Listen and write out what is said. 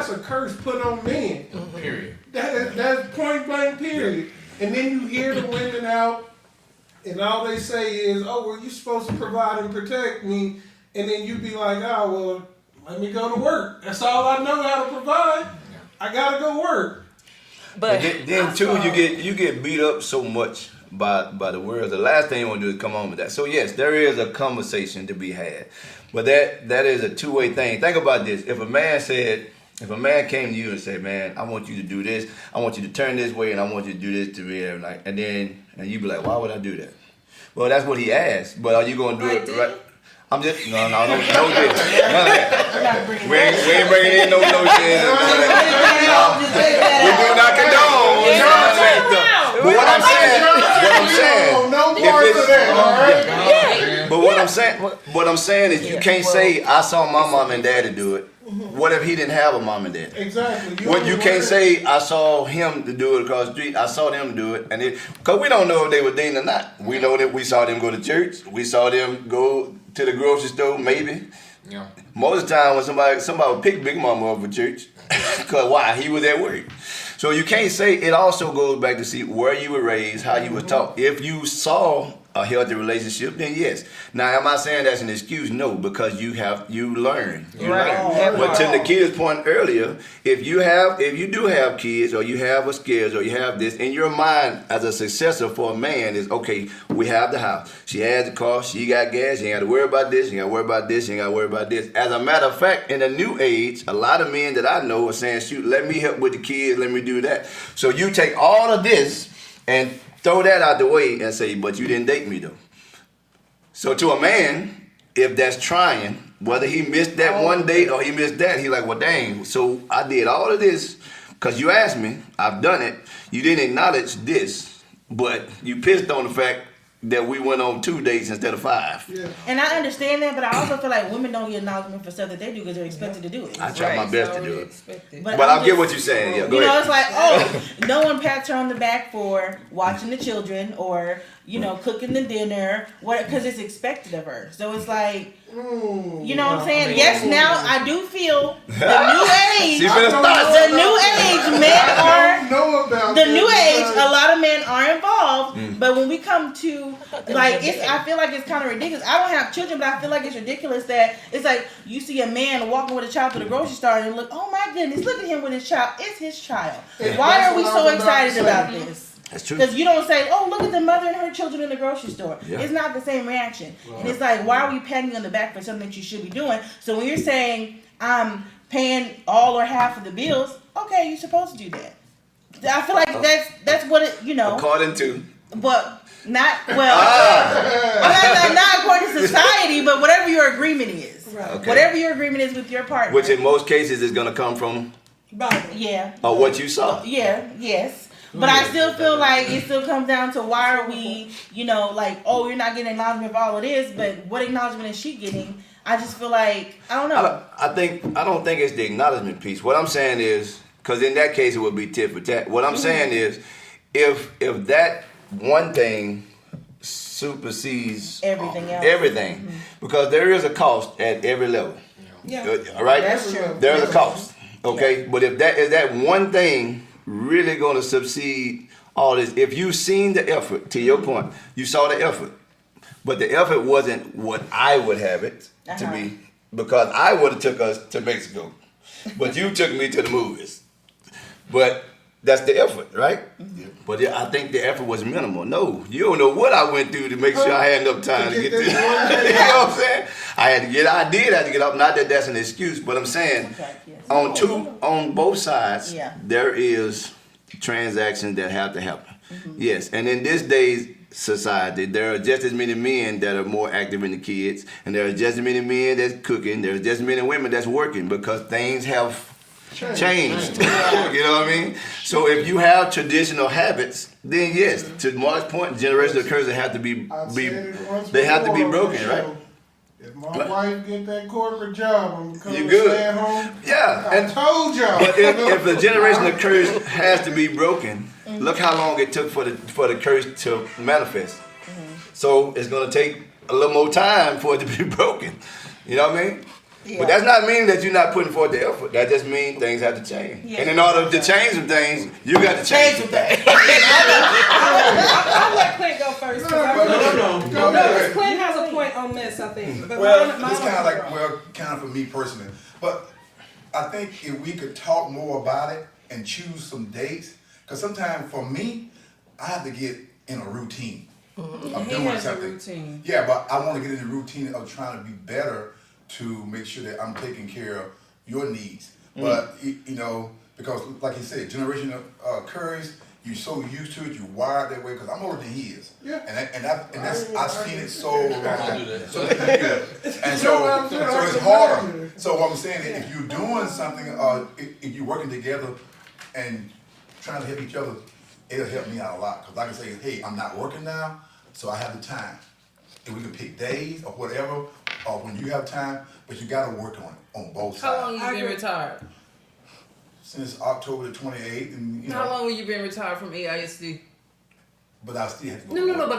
that's a curse put on men. Period. That's point blank, period. And then you hear the women out, and all they say is, "Oh, well, you're supposed to provide and protect me," and then you be like, "Oh, well, let me go to work. That's all I know how to provide. I gotta go work." But then too, you get beat up so much by the words. The last thing you want to do is come on with that. So yes, there is a conversation to be had, but that is a two-way thing. Think about this: if a man came to you and said, "Man, I want you to do this. I want you to turn this way, and I want you to do this to me every night," and you be like, "Why would I do that?" Well, that's what he asked. But are you gonna do it right? I'm just no this. None of that. We ain't bringing in no shit. We do not condone. But what I'm saying is, you can't say I saw my mom and daddy do it. What if he didn't have a mom and dad? Exactly. What you can't say, I saw him to do it across the street. I saw them do it, and because we don't know if they were dating or not. We know that we saw them go to church. We saw them go to the grocery store, maybe. Yeah. Most of the time when somebody would pick Big Mama up for church, because why? He was at work. So you can't say, it also goes back to see where you were raised, how you were taught. If you saw a healthy relationship, then yes. Now, am I saying that's an excuse? No, because you learn. But to the kid's point earlier, if you do have kids, or you have a kids, or you have this, in your mind as a successor for a man is, okay, we have the house. She has the car, she got gas, she ain't got to worry about this, she ain't got to worry about this, she ain't got to worry about this. As a matter of fact, in the new age, a lot of men that I know are saying, shoot, let me help with the kids, let me do that. So you take all of this and throw that out the way and say, but you didn't date me though. So to a man, if that's trying, whether he missed that one date or he missed that, he like, well, dang, so I did all of this because you asked me, I've done it. You didn't acknowledge this, but you pissed on the fact that we went on 2 dates instead of 5. Yeah. And I understand that, but I also feel like women don't get acknowledgement for stuff that they do because they're expected to do it. I try my best to do it. But I get what you're saying. Yeah, go ahead. It's like, oh, no one pats her on the back for watching the children or, cooking the dinner, because it's expected of her. So it's like, you know what I'm saying? Yes, now I do feel the new age. A lot of men are involved. But when we come to I feel like it's kind of ridiculous. I don't have children, but I feel like it's ridiculous that it's like you see a man walking with a child to the grocery store and look, oh my goodness, look at him with his child. It's his child. Why are we so excited about this? That's true. Because you don't say, oh, look at the mother and her children in the grocery store. Yeah. It's not the same reaction. And it's like, why are we patting you on the back for something that you should be doing? So when you're saying, I'm paying all or half of the bills, okay, you're supposed to do that. I feel like that's what it, According to. But not according to society, but whatever your agreement is. Right. Okay. Whatever your agreement is with your partner. Which in most cases is going to come from. Yeah. Or what you saw. Yes. But I still feel like it still comes down to why are we, you're not getting acknowledgement for all of this, but what acknowledgement is she getting? I just feel like, I don't know. I don't think it's the acknowledgement piece. What I'm saying is, because in that case it would be tit for tat. What I'm saying is, if that one thing supersedes everything else, because there is a cost at every level. Yeah. All right? That's true. There's a cost. Okay? Yeah. But if that one thing really going to succeed all this, if you've seen the effort, to your point, you saw the effort, but the effort wasn't what I would have it to be, because I would have took us to Mexico, but you took me to the movies. But that's the effort, right? Mm-hmm. But I think the effort was minimal. No, you don't know what I went through to make sure I had enough time to get to. You know what I'm saying? I did have to get up. Not that that's an excuse, but I'm saying on both sides, there is transactions that have to happen. Mm-hmm. Yes, and in this day's society, there are just as many men that are more active in the kids, and there are just as many men that's cooking. There's just as many women that's working because things have changed. You know what I mean? So if you have traditional habits, then yes, to Mark's point, generational curses have to be broken, right? If my wife get that corporate job, I'm gonna stay at home. Yeah, I told y'all. But if the generational curse has to be broken, look how long it took for the curse to manifest. Mm-hmm. So it's gonna take a little more time for it to be broken. You know what I mean? But that's not meaning that you're not putting forth the effort. That just means things have to change. Yeah. And in order to change some things, you got to change some things. I'll let Clint go first. No, No, because Clint has a point on this, I think. But Well, mine it's kind of like, well, kind of for me personally. But I think if we could talk more about it and choose some dates, because sometimes for me, I have to get in a routine of he doing has a something. routine. Yeah, but I want to get in the routine of trying to be better to make sure that I'm taking care of your needs. But, you know, because like you said, generation of courage, you're so used to it, you're wired that way, because I'm older than he is. Yeah. And that's, I've seen it so long. So, and No, so, I'm saying, so it's I'm harder. saying. So what I'm saying is, if you're doing something, if you're working together and trying to help each other, it'll help me out a lot. Because I can say, hey, I'm not working now, so I have the time. And we can pick days or whatever, or when you have time, but you got to work on both How sides. long you been retired? Since October the 28th, and you know, How long have you been retired from AISD? but I still have to go. No, to no, no, work. but